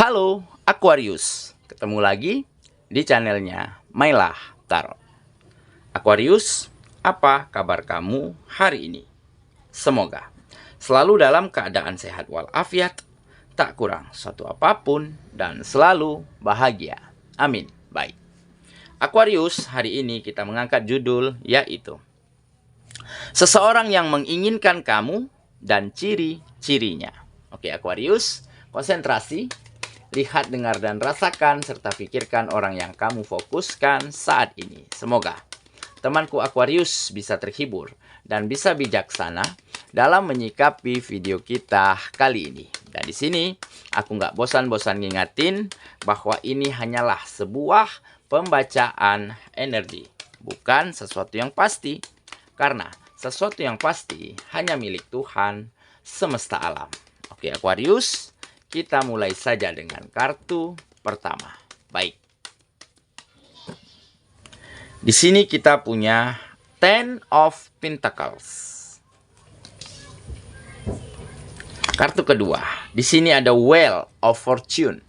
Halo Aquarius, ketemu lagi di channelnya Mailah Tarot. Aquarius, apa kabar kamu hari ini? Semoga selalu dalam keadaan sehat walafiat, tak kurang suatu apapun, dan selalu bahagia. Amin. Baik. Aquarius, hari ini kita mengangkat judul yaitu seseorang yang menginginkan kamu dan ciri-cirinya. Oke Aquarius, konsentrasi. Lihat, dengar, dan rasakan, serta pikirkan orang yang kamu fokuskan saat ini. Semoga temanku Aquarius bisa terhibur dan bisa bijaksana dalam menyikapi video kita kali ini. Dan di sini, aku nggak bosan-bosan ngingatin bahwa ini hanyalah sebuah pembacaan energi. Bukan sesuatu yang pasti. Karena sesuatu yang pasti hanya milik Tuhan semesta alam. Oke Aquarius, kita mulai saja dengan kartu pertama. Baik. Di sini kita punya Ten of Pentacles. Kartu kedua. Di sini ada Wheel of Fortune.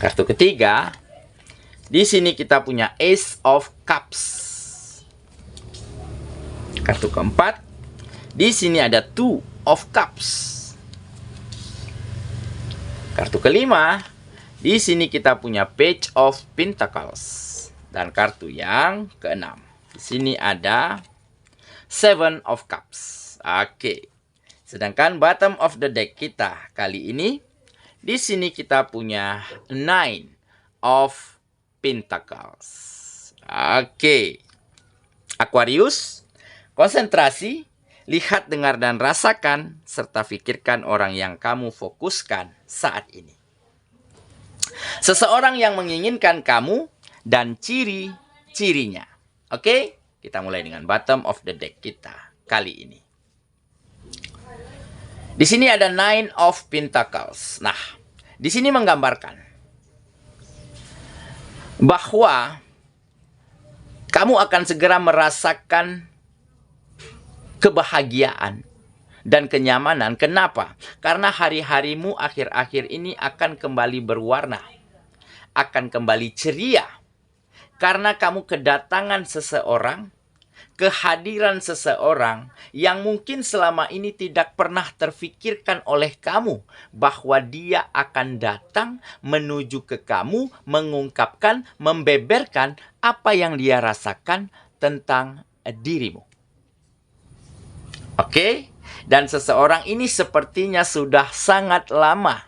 Kartu ketiga. Di sini kita punya Ace of Cups. Kartu keempat. Di sini ada Two of Cups. Kartu kelima, di sini kita punya Page of Pentacles. Dan kartu yang keenam, di sini ada Seven of Cups. Oke. Sedangkan bottom of the deck kita kali ini, di sini kita punya Nine of Pentacles. Oke. Aquarius, konsentrasi. Lihat, dengar, dan rasakan, serta pikirkan orang yang kamu fokuskan saat ini. Seseorang yang menginginkan kamu dan ciri-cirinya. Oke, kita mulai dengan bottom of the deck kita kali ini. Di sini ada Nine of Pentacles. Nah, di sini menggambarkan bahwa kamu akan segera merasakan kebahagiaan dan kenyamanan. Kenapa? Karena hari-harimu akhir-akhir ini akan kembali berwarna, akan kembali ceria. Karena kamu kedatangan seseorang, kehadiran seseorang yang mungkin selama ini tidak pernah terfikirkan oleh kamu, bahwa dia akan datang menuju ke kamu, mengungkapkan, membeberkan apa yang dia rasakan tentang dirimu. Oke, dan seseorang ini sepertinya sudah sangat lama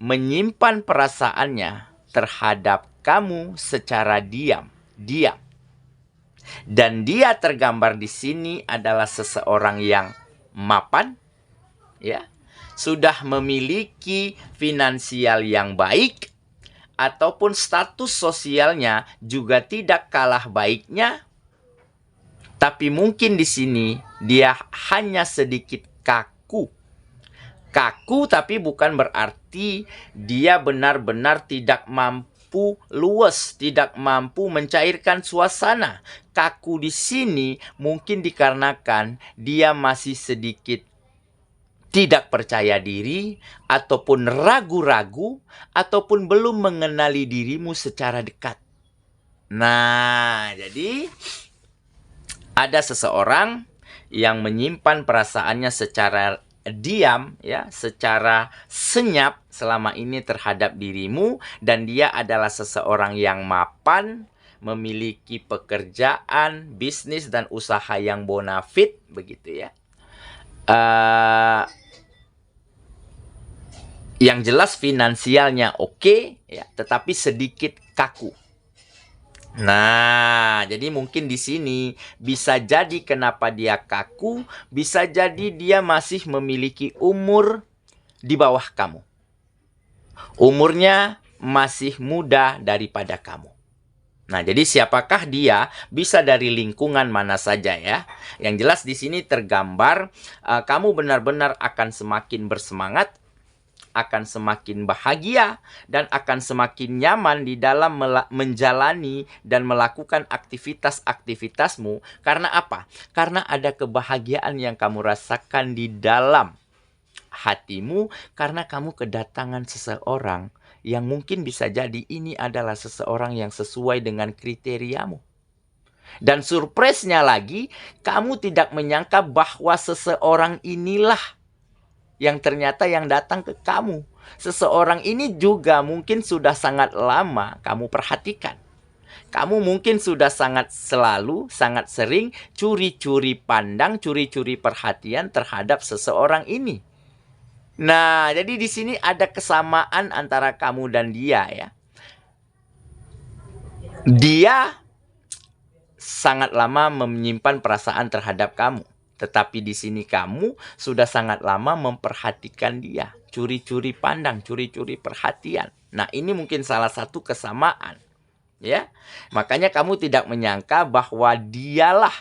menyimpan perasaannya terhadap kamu secara diam. Dan dia tergambar di sini adalah seseorang yang mapan, ya, sudah memiliki finansial yang baik, ataupun status sosialnya juga tidak kalah baiknya. Tapi mungkin di sini dia hanya sedikit kaku. Kaku tapi bukan berarti dia benar-benar tidak mampu luwes, tidak mampu mencairkan suasana. Kaku di sini mungkin dikarenakan dia masih sedikit tidak percaya diri, ataupun ragu-ragu, ataupun belum mengenali dirimu secara dekat. Nah, jadi ada seseorang yang menyimpan perasaannya secara diam, ya, secara senyap selama ini terhadap dirimu, dan dia adalah seseorang yang mapan, memiliki pekerjaan, bisnis, dan usaha yang bonafit, begitu ya. Yang jelas finansialnya oke, ya, tetapi sedikit kaku. Nah, jadi mungkin di sini bisa jadi kenapa dia kaku, bisa jadi dia masih memiliki umur di bawah kamu. Umurnya masih muda daripada kamu. Nah, jadi siapakah dia? Bisa dari lingkungan mana saja ya. Yang jelas di sini tergambar kamu benar-benar akan semakin bersemangat, akan semakin bahagia, dan akan semakin nyaman di dalam menjalani dan melakukan aktivitas-aktivitasmu. Karena apa? Karena ada kebahagiaan yang kamu rasakan di dalam hatimu karena kamu kedatangan seseorang yang mungkin bisa jadi ini adalah seseorang yang sesuai dengan kriteriamu. Dan surprise-nya lagi, kamu tidak menyangka bahwa seseorang inilah yang ternyata yang datang ke kamu. Seseorang ini juga mungkin sudah sangat lama kamu perhatikan. Kamu mungkin sudah sangat sering curi-curi pandang, curi-curi perhatian terhadap seseorang ini. Nah, jadi di sini ada kesamaan antara kamu dan dia ya. Dia sangat lama menyimpan perasaan terhadap kamu. Tetapi di sini kamu sudah sangat lama memperhatikan dia. Curi-curi pandang, curi-curi perhatian. Nah, ini mungkin salah satu kesamaan. Ya, makanya kamu tidak menyangka bahwa dialah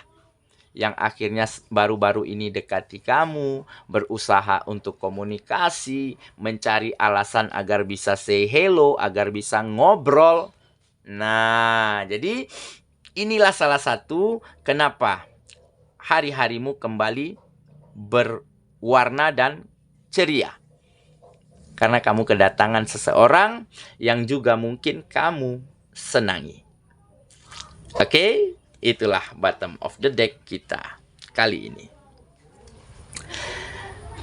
yang akhirnya baru-baru ini dekati kamu, berusaha untuk komunikasi, mencari alasan agar bisa say hello, agar bisa ngobrol. Nah, jadi inilah salah satu kenapa hari-harimu kembali berwarna dan ceria. Karena kamu kedatangan seseorang yang juga mungkin kamu senangi. Oke, itulah bottom of the deck kita kali ini.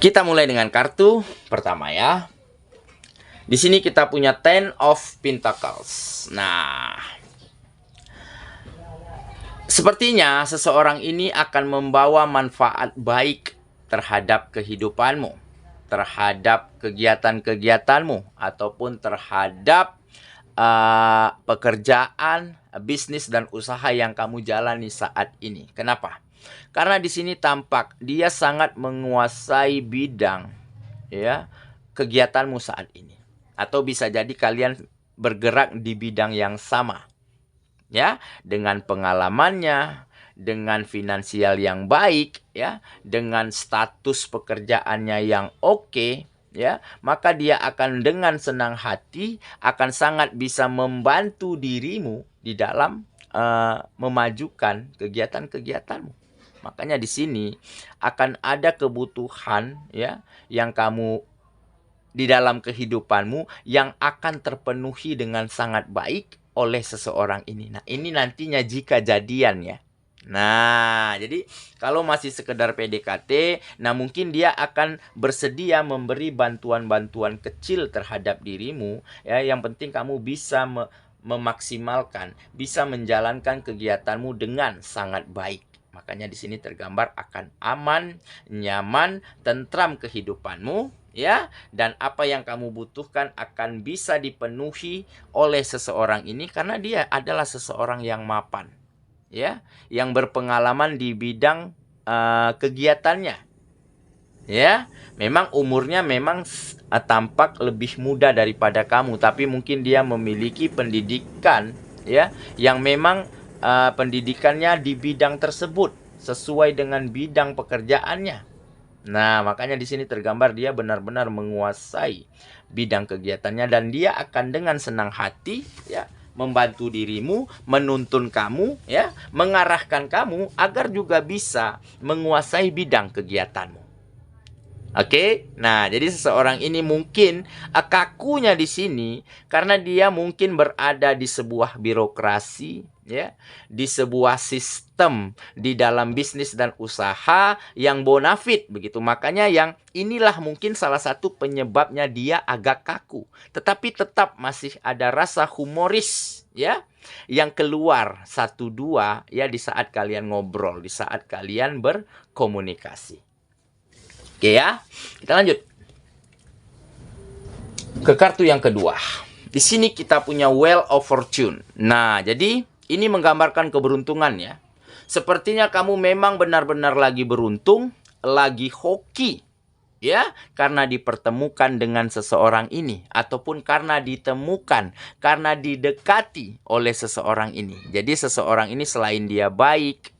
Kita mulai dengan kartu pertama ya. Di sini kita punya Ten of Pentacles. Nah, sepertinya seseorang ini akan membawa manfaat baik terhadap kehidupanmu, terhadap kegiatan-kegiatanmu, ataupun terhadap pekerjaan, bisnis, dan usaha yang kamu jalani saat ini. Kenapa? Karena di sini tampak dia sangat menguasai bidang ya kegiatanmu saat ini. Atau bisa jadi kalian bergerak di bidang yang sama. Ya, dengan pengalamannya, dengan finansial yang baik, ya, dengan status pekerjaannya yang oke, ya, maka dia akan dengan senang hati akan sangat bisa membantu dirimu di dalam memajukan kegiatan-kegiatanmu. Makanya di sini akan ada kebutuhan ya yang kamu di dalam kehidupanmu yang akan terpenuhi dengan sangat baik oleh seseorang ini. Nah, ini nantinya jika jadian ya. Nah, jadi kalau masih sekedar PDKT, nah mungkin dia akan bersedia memberi bantuan-bantuan kecil terhadap dirimu ya. Yang penting kamu bisa memaksimalkan, bisa menjalankan kegiatanmu dengan sangat baik. Makanya di sini tergambar akan aman, nyaman, tentram kehidupanmu ya, dan apa yang kamu butuhkan akan bisa dipenuhi oleh seseorang ini karena dia adalah seseorang yang mapan ya, yang berpengalaman di bidang kegiatannya ya. Memang umurnya memang tampak lebih muda daripada kamu, tapi mungkin dia memiliki pendidikan ya yang memang pendidikannya di bidang tersebut sesuai dengan bidang pekerjaannya. Nah, makanya di sini tergambar dia benar-benar menguasai bidang kegiatannya dan dia akan dengan senang hati ya membantu dirimu, menuntun kamu ya, mengarahkan kamu agar juga bisa menguasai bidang kegiatanmu. Oke, nah jadi seseorang ini mungkin kakunya di sini karena dia mungkin berada di sebuah birokrasi ya, di sebuah sistem di dalam bisnis dan usaha yang bonafit begitu. Makanya yang inilah mungkin salah satu penyebabnya dia agak kaku, tetapi tetap masih ada rasa humoris ya yang keluar 1-2 ya di saat kalian ngobrol, di saat kalian berkomunikasi. Oke ya, kita lanjut ke kartu yang kedua. Di sini kita punya Wheel of Fortune. Nah, jadi ini menggambarkan keberuntungan ya. Sepertinya kamu memang benar-benar lagi beruntung, lagi hoki ya, karena dipertemukan dengan seseorang ini ataupun karena ditemukan, karena didekati oleh seseorang ini. Jadi seseorang ini selain dia baik,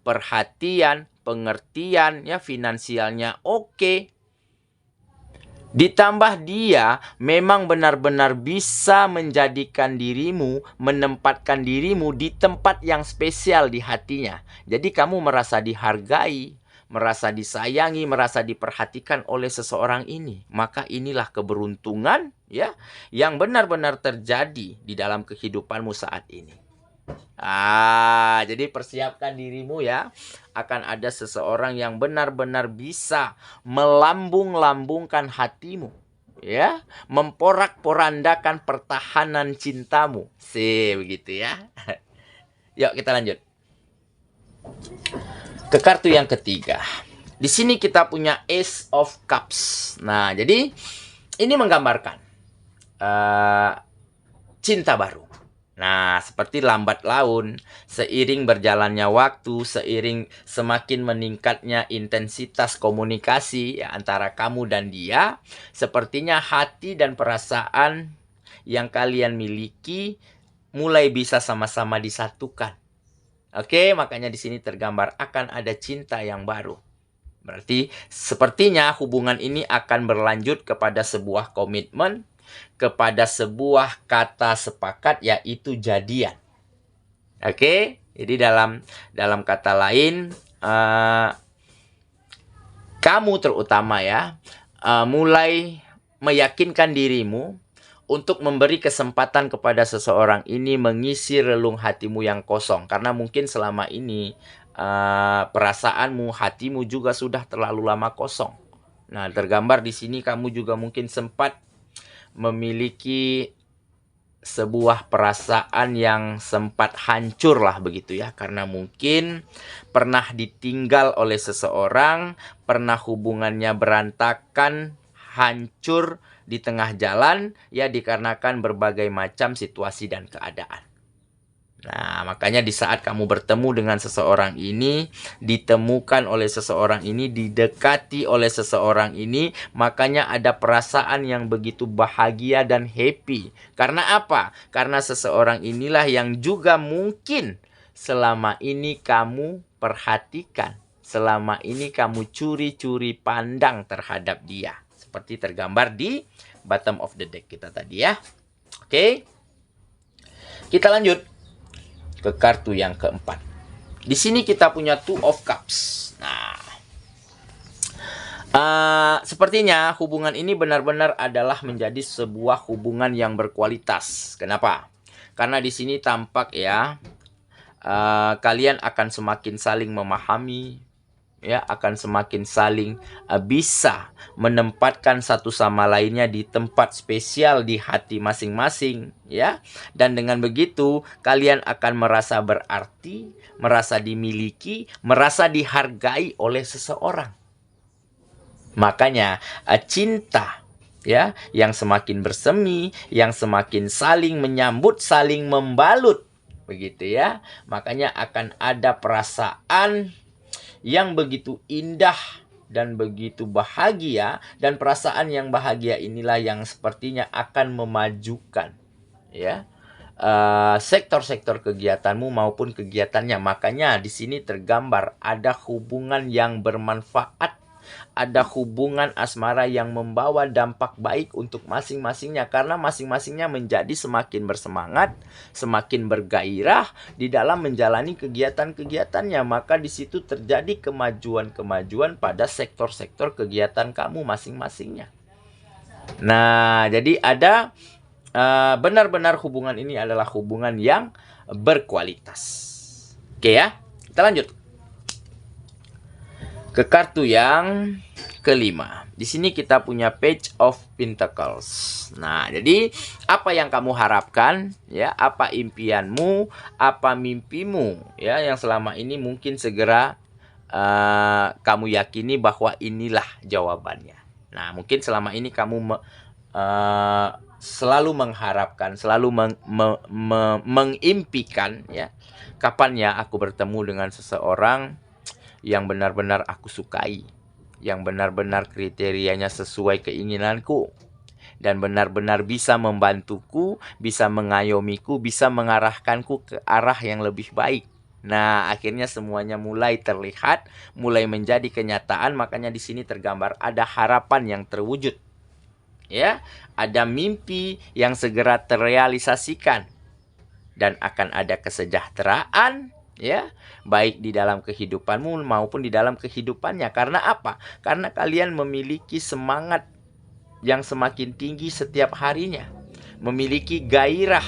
perhatian, pengertian ya, finansialnya oke, ditambah dia memang benar-benar bisa menjadikan dirimu, menempatkan dirimu di tempat yang spesial di hatinya. Jadi kamu merasa dihargai, merasa disayangi, merasa diperhatikan oleh seseorang ini. Maka inilah keberuntungan ya yang benar-benar terjadi di dalam kehidupanmu saat ini. Jadi persiapkan dirimu ya. Akan ada seseorang yang benar-benar bisa melambung-lambungkan hatimu. Ya, memporak-porandakan pertahanan cintamu. Begitu ya. Yuk kita lanjut. Ke kartu yang ketiga. Di sini kita punya Ace of Cups. Nah, jadi ini menggambarkan cinta baru. Nah, seperti lambat laun, seiring berjalannya waktu, seiring semakin meningkatnya intensitas komunikasi ya, antara kamu dan dia, sepertinya hati dan perasaan yang kalian miliki mulai bisa sama-sama disatukan. Oke, makanya di sini tergambar akan ada cinta yang baru. Berarti sepertinya hubungan ini akan berlanjut kepada sebuah komitmen, kepada sebuah kata sepakat, yaitu jadian. Oke, jadi dalam kata lain, kamu terutama ya, mulai meyakinkan dirimu untuk memberi kesempatan kepada seseorang ini mengisi relung hatimu yang kosong. Karena mungkin selama ini perasaanmu, hatimu juga sudah terlalu lama kosong. Nah, tergambar di sini kamu juga mungkin sempat memiliki sebuah perasaan yang sempat hancur lah begitu ya. Karena mungkin pernah ditinggal oleh seseorang, pernah hubungannya berantakan, hancur di tengah jalan ya, dikarenakan berbagai macam situasi dan keadaan. Nah, makanya di saat kamu bertemu dengan seseorang ini, ditemukan oleh seseorang ini, didekati oleh seseorang ini, makanya ada perasaan yang begitu bahagia dan happy. Karena apa? Karena seseorang inilah yang juga mungkin selama ini kamu perhatikan. Selama ini kamu curi-curi pandang terhadap dia. Seperti tergambar di bottom of the deck kita tadi ya. Oke. Kita lanjut ke kartu yang keempat. Di sini kita punya Two of Cups. Nah, sepertinya hubungan ini benar-benar adalah menjadi sebuah hubungan yang berkualitas. Kenapa? Karena di sini tampak ya, kalian akan semakin saling memahami, ya, akan semakin saling bisa menempatkan satu sama lainnya di tempat spesial di hati masing-masing, ya. Dan dengan begitu kalian akan merasa berarti, merasa dimiliki, merasa dihargai oleh seseorang. Makanya cinta ya yang semakin bersemi, yang semakin saling menyambut, saling membalut, begitu ya. Makanya akan ada perasaan yang begitu indah dan begitu bahagia, dan perasaan yang bahagia inilah yang sepertinya akan memajukan ya sektor-sektor kegiatanmu maupun kegiatannya. Makanya di sini tergambar ada hubungan yang bermanfaat, ada hubungan asmara yang membawa dampak baik untuk masing-masingnya, karena masing-masingnya menjadi semakin bersemangat, semakin bergairah di dalam menjalani kegiatan-kegiatannya. Maka di situ terjadi kemajuan-kemajuan pada sektor-sektor kegiatan kamu masing-masingnya. Nah, jadi ada benar-benar hubungan ini adalah hubungan yang berkualitas. Oke ya, kita lanjut ke kartu yang kelima. Di sini kita punya Page of Pentacles. Nah, jadi apa yang kamu harapkan ya, apa impianmu, apa mimpimu ya, yang selama ini mungkin segera kamu yakini bahwa inilah jawabannya. Nah, mungkin selama ini kamu selalu mengharapkan, selalu mengimpikan ya, kapan ya aku bertemu dengan seseorang yang benar-benar aku sukai, yang benar-benar kriterianya sesuai keinginanku, dan benar-benar bisa membantuku, bisa mengayomiku, bisa mengarahkanku ke arah yang lebih baik. Nah, akhirnya semuanya mulai terlihat, mulai menjadi kenyataan. Makanya di sini tergambar ada harapan yang terwujud. Ya, ada mimpi yang segera terrealisasikan, dan akan ada kesejahteraan, ya, baik di dalam kehidupanmu maupun di dalam kehidupannya. Karena apa? Karena kalian memiliki semangat yang semakin tinggi setiap harinya, memiliki gairah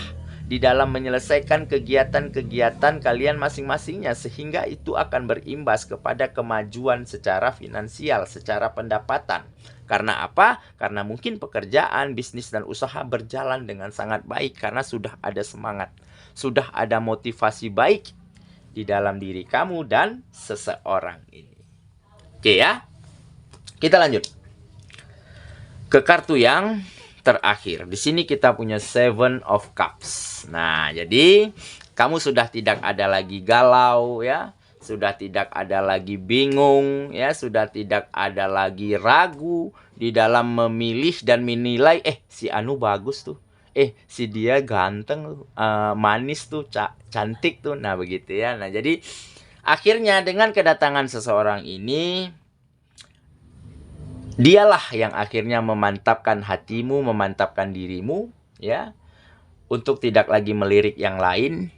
di dalam menyelesaikan kegiatan-kegiatan kalian masing-masingnya, sehingga itu akan berimbas kepada kemajuan secara finansial, secara pendapatan. Karena apa? Karena mungkin pekerjaan, bisnis, dan usaha berjalan dengan sangat baik karena sudah ada semangat, sudah ada motivasi baik di dalam diri kamu dan seseorang ini. Oke ya, kita lanjut ke kartu yang terakhir. Di sini kita punya Seven of Cups. Nah, jadi kamu sudah tidak ada lagi galau ya, sudah tidak ada lagi bingung ya, sudah tidak ada lagi ragu di dalam memilih dan menilai si Anu bagus tuh. Si dia ganteng, manis tuh, cantik tuh. Nah, begitu ya. Nah, jadi akhirnya dengan kedatangan seseorang ini, dialah yang akhirnya memantapkan hatimu, memantapkan dirimu, ya, untuk tidak lagi melirik yang lain,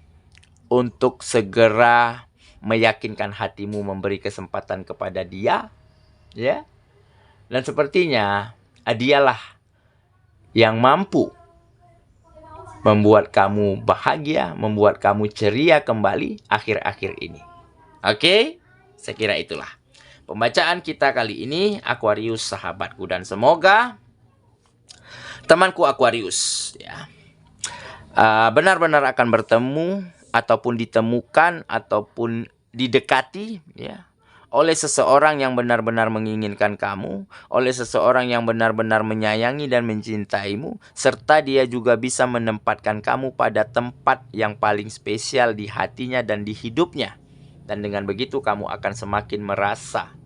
untuk segera meyakinkan hatimu memberi kesempatan kepada dia, ya. Dan sepertinya dialah yang mampu membuat kamu bahagia, membuat kamu ceria kembali akhir-akhir ini. Oke? Saya kira itulah pembacaan kita kali ini, Aquarius sahabatku, dan semoga temanku Aquarius ya benar-benar akan bertemu ataupun ditemukan ataupun didekati ya oleh seseorang yang benar-benar menginginkan kamu, oleh seseorang yang benar-benar menyayangi dan mencintaimu, serta dia juga bisa menempatkan kamu pada tempat yang paling spesial di hatinya dan di hidupnya. Dan dengan begitu kamu akan semakin merasa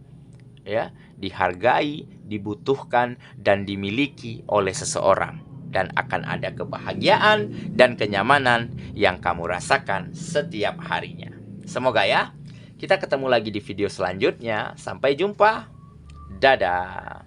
ya dihargai, dibutuhkan, dan dimiliki oleh seseorang. Dan akan ada kebahagiaan dan kenyamanan yang kamu rasakan setiap harinya. Semoga ya. Kita ketemu lagi di video selanjutnya. Sampai jumpa. Dadah.